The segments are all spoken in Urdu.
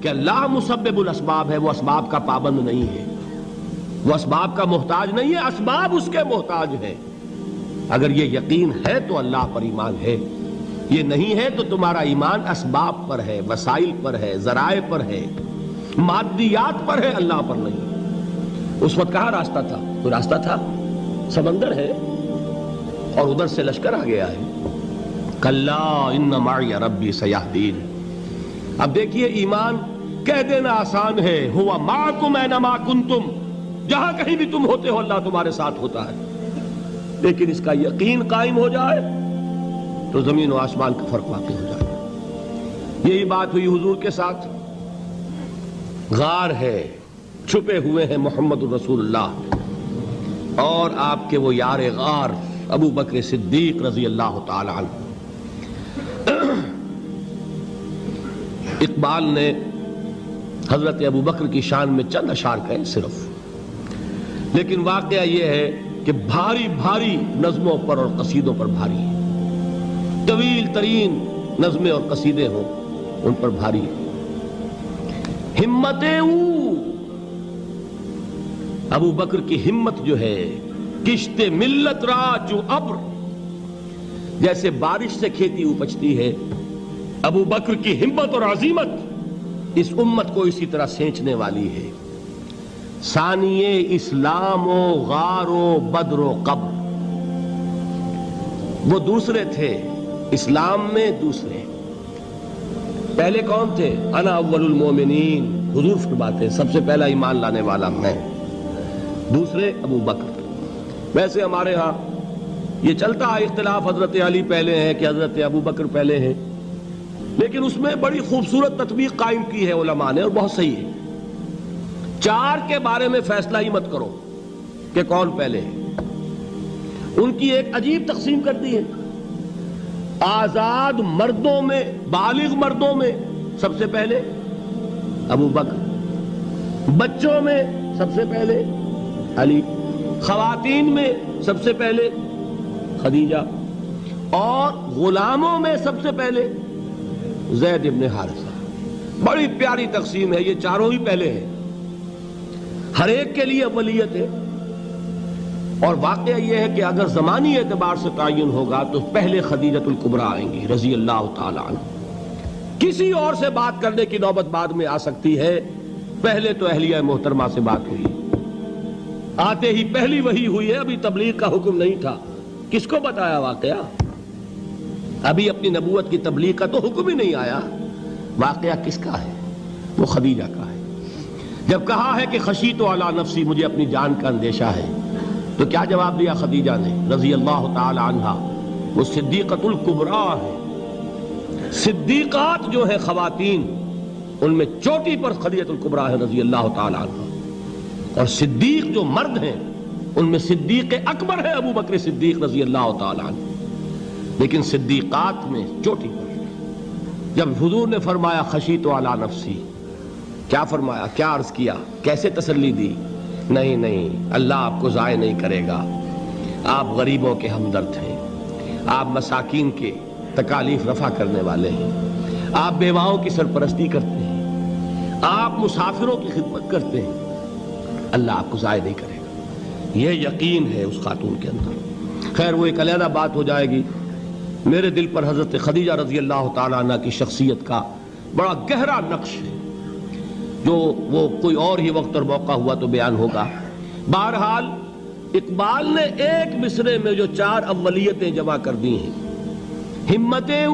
کہ اللہ مسبب الاسباب ہے، وہ اسباب کا پابند نہیں ہے، وہ اسباب کا محتاج نہیں ہے، اسباب اس کے محتاج ہیں۔ اگر یہ یقین ہے تو اللہ پر ایمان ہے، یہ نہیں ہے تو تمہارا ایمان اسباب پر ہے، وسائل پر ہے، ذرائع پر ہے، مادیات پر ہے، اللہ پر نہیں۔ اس وقت کہاں راستہ تھا؟ کوئی راستہ تھا؟ سمندر ہے اور ادھر سے لشکر آ گیا ہے۔ کلا ان معی ربی سیہدین۔ اب دیکھیے ایمان کہہ دینا آسان ہے، ہوا معکم اینما کنتم، جہاں کہیں بھی تم ہوتے ہو اللہ تمہارے ساتھ ہوتا ہے، لیکن اس کا یقین قائم ہو جائے تو زمین و آسمان کا فرق واقع ہو جائے۔ یہی بات ہوئی حضور کے ساتھ۔ غار ہے، چھپے ہوئے ہیں محمد الرسول اللہ اور آپ کے وہ یار غار ابو بکر صدیق رضی اللہ تعالی عنہ۔ اقبال نے حضرت ابو بکر کی شان میں چند اشعار کہے صرف، لیکن واقعہ یہ ہے کہ بھاری بھاری نظموں پر اور قصیدوں پر بھاری ہے، طویل ترین نظمیں اور قصیدے ہوں ان پر بھاری ہے۔ ہمتیں ابو بکر کی ہمت جو ہے، کشت ملت را جو ابر، جیسے بارش سے کھیتی اپجتی ہے، ابو بکر کی ہمت اور عزیمت اس امت کو اسی طرح سینچنے والی ہے۔ ثانیے اسلام و غار و بدر و قبر، وہ دوسرے تھے اسلام میں، دوسرے پہلے کون تھے؟ انا اول المومنین، حضور فرماتے ہیں سب سے پہلا ایمان لانے والا میں، دوسرے ابو بکر۔ ویسے ہمارے ہاں یہ چلتا ہے اختلاف، حضرت علی پہلے ہیں کہ حضرت ابو بکر پہلے ہیں، لیکن اس میں بڑی خوبصورت تطبیق قائم کی ہے علماء نے اور بہت صحیح ہے۔ چار کے بارے میں فیصلہ ہی مت کرو کہ کون پہلے ہے، ان کی ایک عجیب تقسیم کر دی ہے۔ آزاد مردوں میں، بالغ مردوں میں سب سے پہلے ابو بکر، بچوں میں سب سے پہلے علی، خواتین میں سب سے پہلے خدیجہ، اور غلاموں میں سب سے پہلے زید ابن حارثہ۔ بڑی پیاری تقسیم ہے، یہ چاروں ہی پہلے ہیں، ہر ایک کے لیے اولیت ہے۔ اور واقعہ یہ ہے کہ اگر زمانی اعتبار سے تعین ہوگا تو پہلے خدیجۃ الکبریٰ آئیں گی رضی اللہ تعالی عنہ۔ کسی اور سے بات کرنے کی نوبت بعد میں آ سکتی ہے، پہلے تو اہلیہ محترمہ سے بات ہوئی، آتے ہی پہلی وحی ہوئی ہے، ابھی تبلیغ کا حکم نہیں تھا۔ کس کو بتایا واقعہ؟ ابھی اپنی نبوت کی تبلیغ کا تو حکم ہی نہیں آیا۔ واقعہ کس کا ہے؟ وہ خدیجہ کا ہے۔ جب کہا ہے کہ خشیت علی نفسی، مجھے اپنی جان کا اندیشہ ہے، تو کیا جواب دیا خدیجہ نے رضی اللہ تعالی عنہا؟ وہ صدیقۃ الکبریٰ ہے۔ صدیقات جو ہیں خواتین، ان میں چوٹی پر خدیجۃ الکبریٰ ہے رضی اللہ تعالی عنہا، اور صدیق جو مرد ہیں ان میں صدیق اکبر ہے ابو بکر صدیق رضی اللہ تعالی عنہ، لیکن صدیقات میں چوٹی پر۔ جب حضور نے فرمایا خشیت علی نفسی، کیا فرمایا؟ کیا عرض کیا؟ کیسے تسلی دی؟ نہیں نہیں، اللہ آپ کو ضائع نہیں کرے گا، آپ غریبوں کے ہمدرد ہیں، آپ مساکین کے تکالیف رفع کرنے والے ہیں، آپ بیواؤں کی سرپرستی کرتے ہیں، آپ مسافروں کی خدمت کرتے ہیں، اللہ آپ کو ضائع نہیں کرے گا۔ یہ یقین ہے اس خاتون کے اندر۔ خیر وہ ایک علیحدہ بات ہو جائے گی۔ میرے دل پر حضرت خدیجہ رضی اللہ تعالیٰ عنہ کی شخصیت کا بڑا گہرا نقش ہے، جو وہ کوئی اور ہی وقت اور موقع ہوا تو بیان ہوگا۔ بہرحال اقبال نے ایک مصرے میں جو چار اولیتیں جمع کر دی ہیں، ہمتیں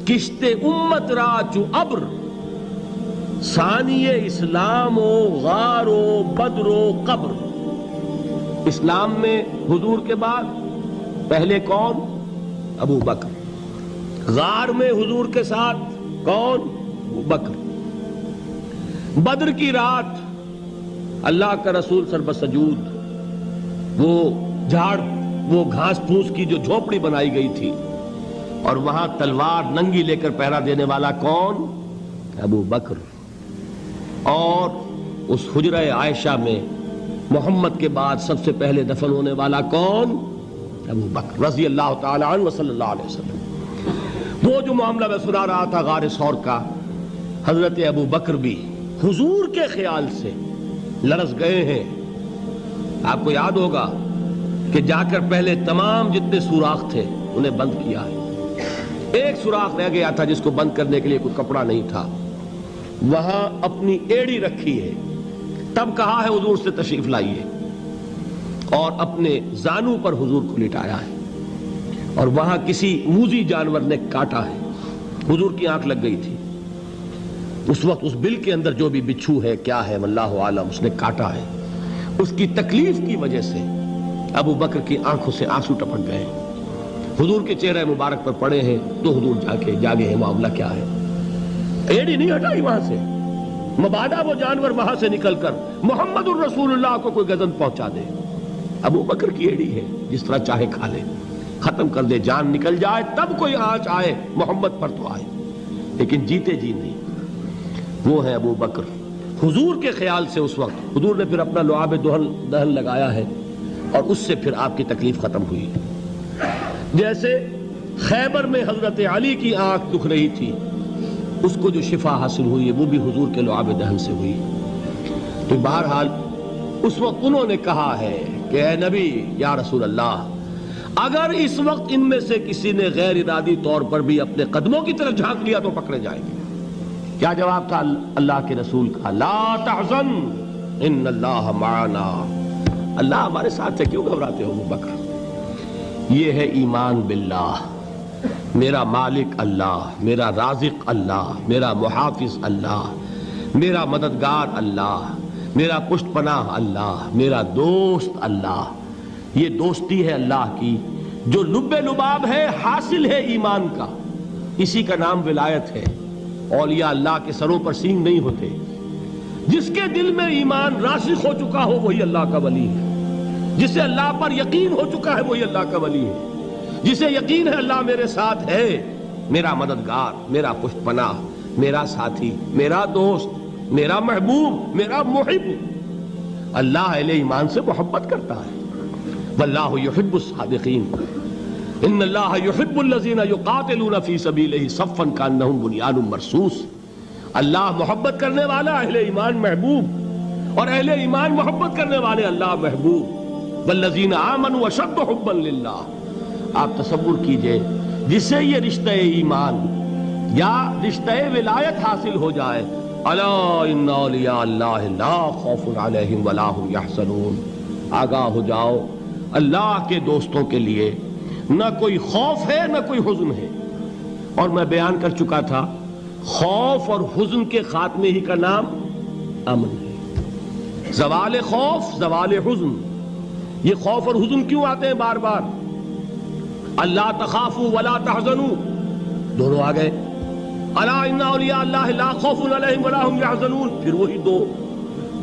کشت امت را چو ابر، ثانی اسلام و غار و بدر و قبر۔ اسلام میں حضور کے بعد پہلے کون؟ ابو بکر۔ غار میں حضور کے ساتھ کون؟ ابو بکر۔ بدر کی رات اللہ کا رسول سر بسجود، وہ جھاڑ، وہ گھاس پھوس کی جو جھوپڑی بنائی گئی تھی، اور وہاں تلوار ننگی لے کر پہرا دینے والا کون؟ ابو بکر۔ اور اس حجرہ عائشہ میں محمد کے بعد سب سے پہلے دفن ہونے والا کون؟ ابو بکر رضی اللہ تعالی عنہ وصلی اللہ علیہ وسلم۔ وہ جو معاملہ میں سنا رہا تھا غار ثور کا، حضرت ابو بکر بھی حضور کے خیال سے لرز گئے ہیں. آپ کو یاد ہوگا کہ جا کر پہلے تمام جتنے سوراخ تھے انہیں بند کیا ہے. ایک سوراخ رہ گیا تھا جس کو بند کرنے کے لیے کوئی کپڑا نہیں تھا. وہاں اپنی ایڑی رکھی ہے. تب کہا ہے حضور سے تشریف لائیے, اور اپنے زانو پر حضور کو لٹایا ہے. اور وہاں کسی موذی جانور نے کاٹا ہے. حضور کی آنکھ لگ گئی تھی. اس وقت اس بل کے اندر جو بھی بچھو ہے کیا ہے واللہ عالم, اس نے کاٹا ہے. اس کی تکلیف کی وجہ سے ابو بکر کی آنکھوں سے آنسو ٹپک گئے. حضور کے چہرے مبارک پر پڑے ہیں تو حضور جاگے ہیں, معاملہ کیا ہے. ایڑی نہیں ہٹائی وہاں سے, مبادا وہ جانور وہاں سے نکل کر محمد الرسول اللہ کو کوئی گزن پہنچا دے. ابو بکر کی ایڑی ہے, جس طرح چاہے کھا لے, ختم کر دے, جان نکل جائے تب کوئی آنچ آئے محمد پر تو آئے, لیکن جیتے جی نہیں. وہ ہے ابو بکر. حضور کے خیال سے اس وقت حضور نے پھر اپنا لعاب دہن لگایا ہے, اور اس سے پھر آپ کی تکلیف ختم ہوئی. جیسے خیبر میں حضرت علی کی آنکھ دکھ رہی تھی, اس کو جو شفا حاصل ہوئی ہے وہ بھی حضور کے لعاب دہن سے ہوئی. تو بہرحال اس وقت انہوں نے کہا ہے کہ اے نبی یا رسول اللہ, اگر اس وقت ان میں سے کسی نے غیر ارادی طور پر بھی اپنے قدموں کی طرف جھانک لیا تو پکڑے جائیں گے. کیا جواب تھا اللہ کے رسول کا؟ لا تحزن ان اللہ معنا. اللہ ہمارے ساتھ ہے, کیوں گھبراتے ہو ابو بکر. یہ ہے ایمان باللہ, میرا مالک اللہ, میرا رازق اللہ, میرا محافظ اللہ, میرا مددگار اللہ, میرا پشت پناہ اللہ, میرا دوست اللہ. یہ دوستی ہے اللہ کی جو لب لباب ہے, حاصل ہے ایمان کا. اسی کا نام ولایت ہے. اولیاء اللہ کے سروں پر سینگ نہیں ہوتے. جس کے دل میں ایمان راسخ ہو چکا ہو وہی اللہ کا ولی ہے. جسے اللہ پر یقین ہو چکا ہے وہی اللہ کا ولی ہے. جسے یقین ہے اللہ میرے ساتھ ہے, میرا مددگار, میرا پشت پناہ, میرا ساتھی, میرا دوست, میرا محبوب, میرا محب. اللہ اہل ایمان سے محبت کرتا ہے. واللہ یحب الصادقین. ان اللہ یحب الذین یقاتلون فی سبیلہ صفا کانہم بنیان مرصوص. اللہ محبت کرنے والا, اہل ایمان محبوب, اور اہل ایمان محبت کرنے والے اللہ محبوب. والذین آمنوا اشد حبا للہ. آپ تصور کیجئے جسے یہ رشتہ ایمان یا رشتہ ولایت حاصل ہو جائے, الا ان اولیاء اللہ لا خوف علیہم ولا هم یحزنون. آگاہ ہو جاؤ, اللہ کے دوستوں کے لیے نہ کوئی خوف ہے نہ کوئی حزن ہے. اور میں بیان کر چکا تھا, خوف اور حزن کے خاتمے ہی کا نام امن ہے. زوال خوف, زوال حزن. یہ خوف اور حزن کیوں آتے ہیں بار بار؟ اللہ تخافوا ولا تحزنوا, دونوں آ گئے. الا ان اولیاء اللہ لا خوف علیہم ولا هم یحزنون, پھر وہی دو.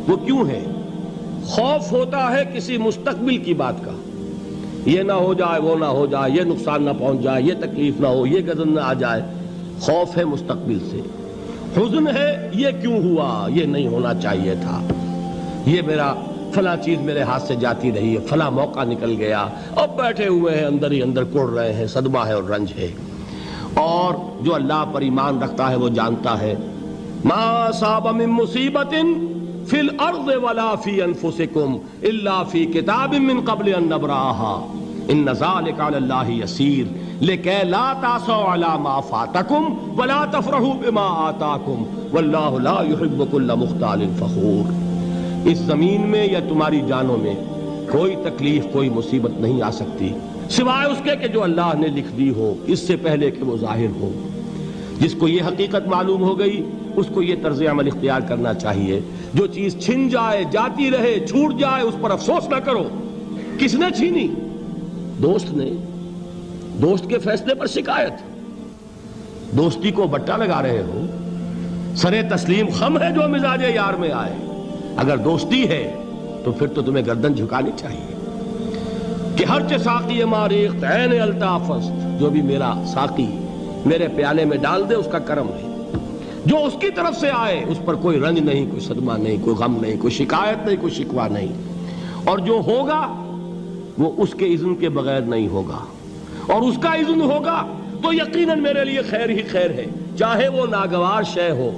وہ کیوں ہے؟ خوف ہوتا ہے کسی مستقبل کی بات کا, یہ نہ ہو جائے, وہ نہ ہو جائے, یہ نقصان نہ پہنچ جائے, یہ تکلیف نہ ہو, یہ غضب نہ آ جائے. خوف ہے مستقبل سے. حزن ہے یہ کیوں ہوا, یہ نہیں ہونا چاہیے تھا, یہ میرا فلاں چیز میرے ہاتھ سے جاتی رہی ہے, فلاں موقع نکل گیا, اب بیٹھے ہوئے ہیں اندر ہی اندر کڑ رہے ہیں, صدمہ ہے اور رنج ہے. اور جو اللہ پر ایمان رکھتا ہے وہ جانتا ہے ما اصاب من مصیبت فی الارض ولا فی انفسکم الا فی کتاب من قبل ان نبرأها ان ذلک علی اللہ یسیر لکی لا تعصوا علی ما فاتکم ولا تفرحوا بما آتاکم واللہ لا یحب کل مختال فخور. اس زمین میں یا تمہاری جانوں میں کوئی تکلیف, کوئی مصیبت نہیں آ سکتی سوائے اس کے کہ جو اللہ نے لکھ دی ہو, اس سے پہلے کہ وہ ظاہر ہو. جس کو یہ حقیقت معلوم ہو گئی اس کو یہ طرز عمل اختیار کرنا چاہیے. جو چیز چھن جائے, جاتی رہے, چھوٹ جائے, اس پر افسوس نہ کرو. کس نے چھینی؟ دوست نے. دوست کے فیصلے پر شکایت. دوستی کو بٹا لگا رہے ہو, سرے تسلیم خم ہے جو مزاج یار میں آئے. اگر دوستی ہے تو پھر تو تمہیں گردن جھکانی چاہیے کہ ہر ساقی ماریخت عین الطافست, جو بھی میرا ساقی میرے پیالے میں ڈال دے اس کا کرم ہے. جو اس کی طرف سے آئے اس پر کوئی رنج نہیں, کوئی صدمہ نہیں, کوئی غم نہیں, کوئی شکایت نہیں, کوئی شکوہ نہیں. اور جو ہوگا وہ اس کے اذن کے بغیر نہیں ہوگا, اور اس کا اذن ہوگا تو یقیناً میرے لیے خیر ہی خیر ہے, چاہے وہ ناگوار شے ہو,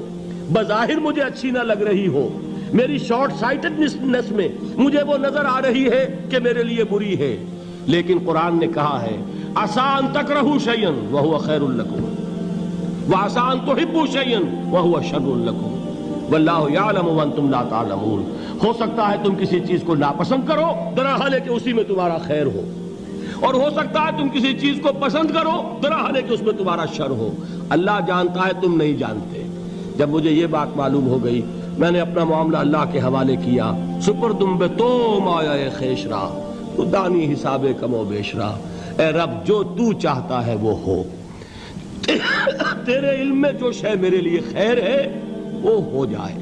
بظاہر مجھے اچھی نہ لگ رہی ہو، میری شارٹ سائٹڈنس میں مجھے وہ نظر آ رہی ہے کہ میرے لیے بری ہے، لیکن قرآن نے کہا ہے عسیٰ ان تکرہوا شیئا وہو خیر لکم وعسیٰ ان تحبوا شیئا وہو شر لکم واللہ یعلم وانتم لا تعلمون۔ ہو سکتا ہے تم کسی چیز کو ناپسند کرو درحال ہے کہ اسی میں تمہارا خیر ہو، اور ہو سکتا ہے تم کسی چیز کو پسند کرو درحال ہے کہ اس میں تمہارا شر ہو۔ اللہ جانتا ہے، تم نہیں جانتے۔ جب مجھے یہ بات معلوم ہو گئی، میں نے اپنا معاملہ اللہ کے حوالے کیا۔ سپردم بے تو مایا خیش را تو دانی حساب کم و بیش را، اے رب جو تو چاہتا ہے وہ ہو، تیرے علم میں جو شے میرے لیے خیر ہے وہ ہو جائے،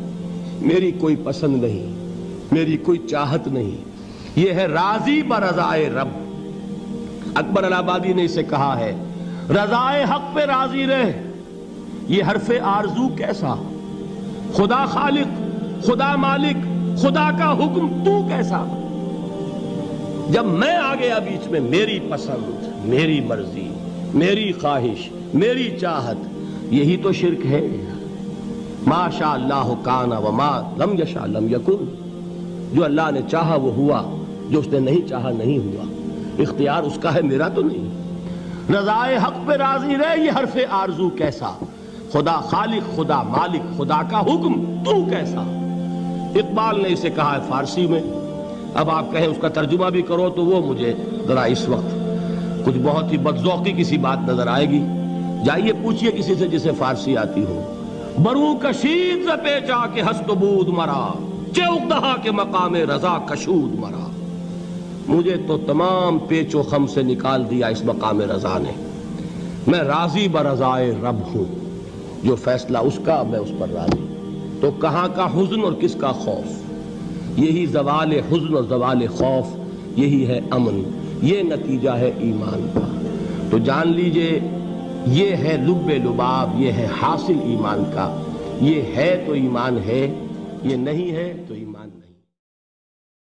میری کوئی پسند نہیں، میری کوئی چاہت نہیں، یہ ہے راضی برضائے رب۔ اکبر الہآبادی نے اسے کہا ہے رضائے حق پہ راضی رہ، یہ حرف آرزو کیسا، خدا خالق، خدا مالک، خدا کا حکم تو کیسا۔ جب میں آ گیا بیچ میں، میری پسند، میری مرضی، میری خواہش، میری چاہت، یہی تو شرک ہے۔ ما شاء اللہ کان وما لم یشاء لم یکن، جو اللہ نے چاہا وہ ہوا، جو اس نے نہیں چاہا نہیں ہوا، اختیار اس کا ہے، میرا تو نہیں۔ رضائے حق پہ راضی رہے، یہ حرف آرزو کیسا، خدا خالق، خدا مالک، خدا کا حکم تو کیسا۔ اقبال نے اسے کہا ہے فارسی میں، اب آپ کہیں اس کا ترجمہ بھی کرو تو وہ مجھے ذرا اس وقت کچھ بہت ہی بدذوقی کسی بات نظر آئے گی۔ جائیے پوچھئے کسی سے جسے فارسی آتی ہو، برو کشید ز پیچا کے ہست و بود مرا، چے اقدہا کے مقام رضا کشود مرا۔ مجھے تو تمام پیچ و خم سے نکال دیا اس مقام رضا نے، میں راضی برضائے رب ہوں، جو فیصلہ اس کا میں اس پر راضی۔ تو کہاں کا حزن اور کس کا خوف، یہی زوال حزن اور زوال خوف، یہی ہے امن، یہ نتیجہ ہے ایمان کا۔ تو جان لیجئے یہ ہے لب لباب، یہ ہے حاصل ایمان کا، یہ ہے تو ایمان ہے، یہ نہیں ہے تو ایمان نہیں۔